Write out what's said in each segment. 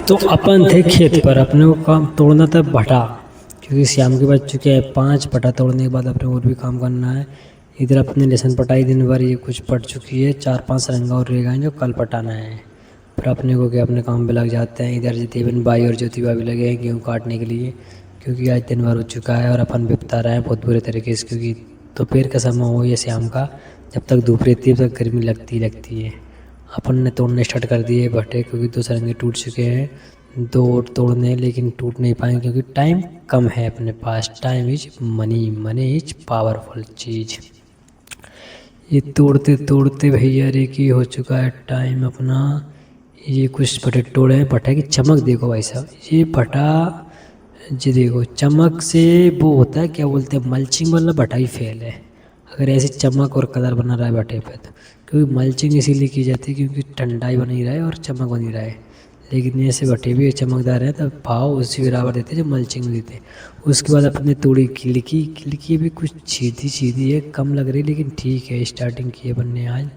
तो अपन थे खेत पर, अपने को काम तोड़ना था भटा, क्योंकि शाम के बज चुके हैं 5। भटा तोड़ने के बाद अपने और भी काम करना है। इधर अपने लेसन पटाई दिन भर, ये कुछ पट चुकी है, 4-5 रंगा और रह गए जो कल पटाना है। फिर अपने को क्या अपने काम पे लग जाते हैं। इधर देवन भाई और ज्योति भाई लगे हैं गेहूँ काटने के लिए, क्योंकि आज दिन भर हो चुका है और अपन बिपता रहे हैं बहुत बुरे तरीके से, क्योंकि दोपहर का समय हो या शाम का, जब तक धूप रहती है तब तक गर्मी लगती है। अपन ने तोड़ने स्टार्ट कर दिए भट्टे, क्योंकि 2 सरंगे टूट चुके हैं। 2 और तोड़ने, लेकिन टूट नहीं पाएंगे क्योंकि टाइम कम है अपने पास। Time is money, money is powerful चीज़। ये तोड़ते तोड़ते भैया रे की हो चुका है टाइम अपना। ये कुछ भट्टे तोड़े हैं। भट्टा की चमक देखो भाई साहब, ये भट्टा जी देखो, चमक से वो होता है क्या बोलते हैं, मल्चिंग वाला भट्टा ही फेल है अगर ऐसी चमक और कलर बना रहा है भट्टे पे तो। क्योंकि मल्चिंग इसीलिए की जाती है क्योंकि ठंडाई बनी रहे और चमक बनी रहे। लेकिन ऐसे भट्टे भी चमकदार हैं तब भाव उसी बराबर देते जो मल्चिंग देते हैं। उसके बाद अपने तोड़ी खिड़की। खिड़की भी कुछ सीधी है, कम लग रही, लेकिन ठीक है, स्टार्टिंग की है बनने आज।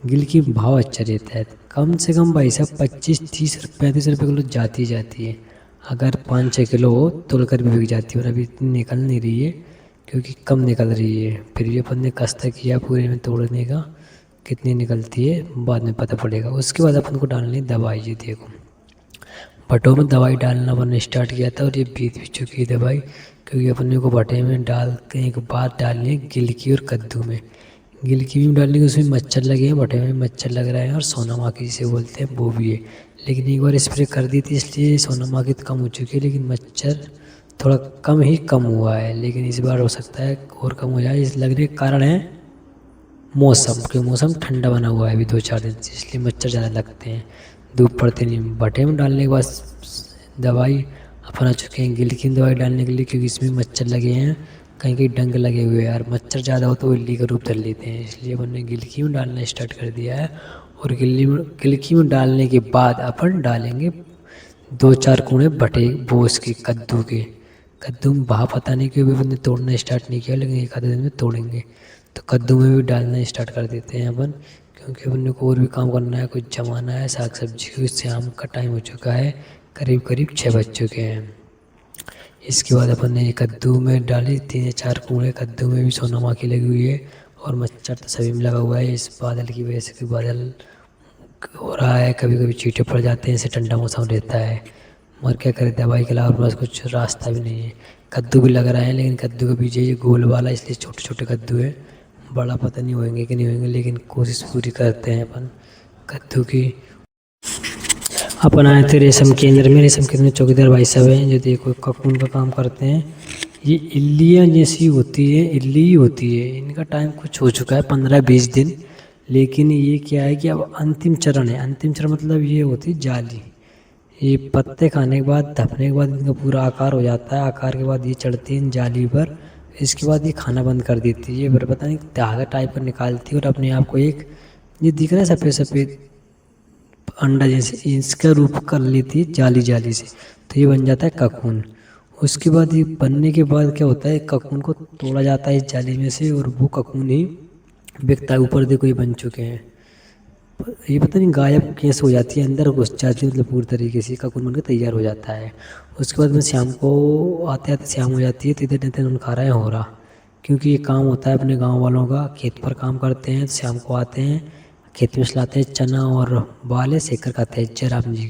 गिल की भाव अच्छा रहता है, कम से कम भाई साहब 25-30 35 रुपये किलो जाती है। अगर 5-6 किलो हो तोड़ कर भी बिक जाती है, और अभी इतनी निकल नहीं रही है क्योंकि कम निकल रही है। फिर भी अपन ने कष्ट किया पूरे में तोड़ने का, कितनी निकलती है बाद में पता पड़ेगा। उसके बाद अपन को डालनी दवाई। जी देखो, भट्टों में दवाई डालना अपन ने स्टार्ट किया था और ये बीत भी चुकी है दवाई, क्योंकि अपने को भट्टे में डालने के बाद डालनी है गिलकी और कद्दू में। गिलकी भी डालने के उसमें मच्छर लगे हैं, भट्टे में मच्छर लग रहा है, और सोना माखी जिसे बोलते हैं वो भी है। लेकिन एक बार स्प्रे कर दी थी इसलिए सोना माखी तो कम हो चुकी है, लेकिन मच्छर थोड़ा कम हुआ है। लेकिन इस बार हो सकता है और कम हो जाए। इस लगने के कारण है मौसम, क्योंकि मौसम ठंडा बना हुआ है अभी 2-4 दिन से, इसलिए मच्छर ज़्यादा लगते हैं, धूप पड़ते नहीं। भट्टे में डालने के बाद दवाई अपन आ चुके हैं गिलकी दवाई डालने के लिए, क्योंकि इसमें मच्छर लगे हैं, कहीं कहीं डंक लगे हुए हैं यार। मच्छर ज़्यादा हो तो इल्ली का रूप धर लेते हैं, इसलिए अपन ने गिलकी में डालना स्टार्ट कर दिया है। और गिलकी में डालने के बाद अपन डालेंगे 2-4 कूड़े भटे बोस के, कद्दू के। कद्दू में भाव पता नहीं क्यों अभी मैंने तोड़ना स्टार्ट नहीं किया, लेकिन एक आधे दिन में तोड़ेंगे। तो कद्दू में भी डालना स्टार्ट कर देते हैं अपन, क्योंकि अपन को और भी काम करना है, कुछ जमाना है साग सब्जी को। शाम का टाइम हो चुका है, करीब करीब 6 बज चुके हैं। इसके बाद अपन ने कद्दू में डाली 3-4 कूड़े। कद्दू में भी सोना माखी लगी हुई है और मच्छर तो सभी में लगा हुआ है इस बादल की वजह से, कि बादल हो रहा है, कभी कभी चींटे पड़ जाते हैं, इससे ठंडा मौसम रहता है। मगर क्या करें, दवाई के अलावा बस कुछ रास्ता भी नहीं है। कद्दू भी लग रहा है, लेकिन कद्दू का बीज ये गोल वाला, इसलिए छोटे छोटे कद्दू है। बड़ा पता नहीं होंगे कि नहीं होंगे, लेकिन कोशिश पूरी करते हैं अपन कद्दू की। अपन आए थे रेशम केंद्र में। रेशम केंद्र में चौकीदार भाई साहब हैं जो देखो ककून का काम करते हैं। ये इल्लियाँ जैसी होती है, इल्ली ही होती है। इनका टाइम कुछ हो चुका है 15-20 दिन, लेकिन ये क्या है कि अब अंतिम चरण है। अंतिम चरण मतलब ये होती है जाली। ये पत्ते खाने के बाद, धपने के बाद इनका पूरा आकार हो जाता है। आकार के बाद ये चढ़ती है जाली पर। इसके बाद ये खाना बंद कर देती है। ये पता नहीं धागा टाइप का निकालती है और अपने आप को एक, ये दिख रहा है सफ़ेद सफ़ेद अंडा जैसे, इसका रूप कर लेती है जाली से। तो ये बन जाता है ककून। उसके बाद ये बनने के बाद क्या होता है, ककून को तोड़ा जाता है इस जाली में से, और वो ककून ही बिकता है। ऊपर देखो ये बन चुके हैं। ये पता नहीं गायब कैसे हो जाती है, अंदर घुस जाती है, मतलब पूरी तरीके से ककून बनकर तैयार हो जाता है। उसके बाद में शाम को आते आते शाम हो जाती है, तो इधर इधर उन खा रहे हैं हो रहा, क्योंकि ये काम होता है अपने गांव वालों का। खेत पर काम करते हैं, शाम को आते हैं, खेत में चलाते हैं, चना और बाले सेक कर खाते हैं। जय राम जी की।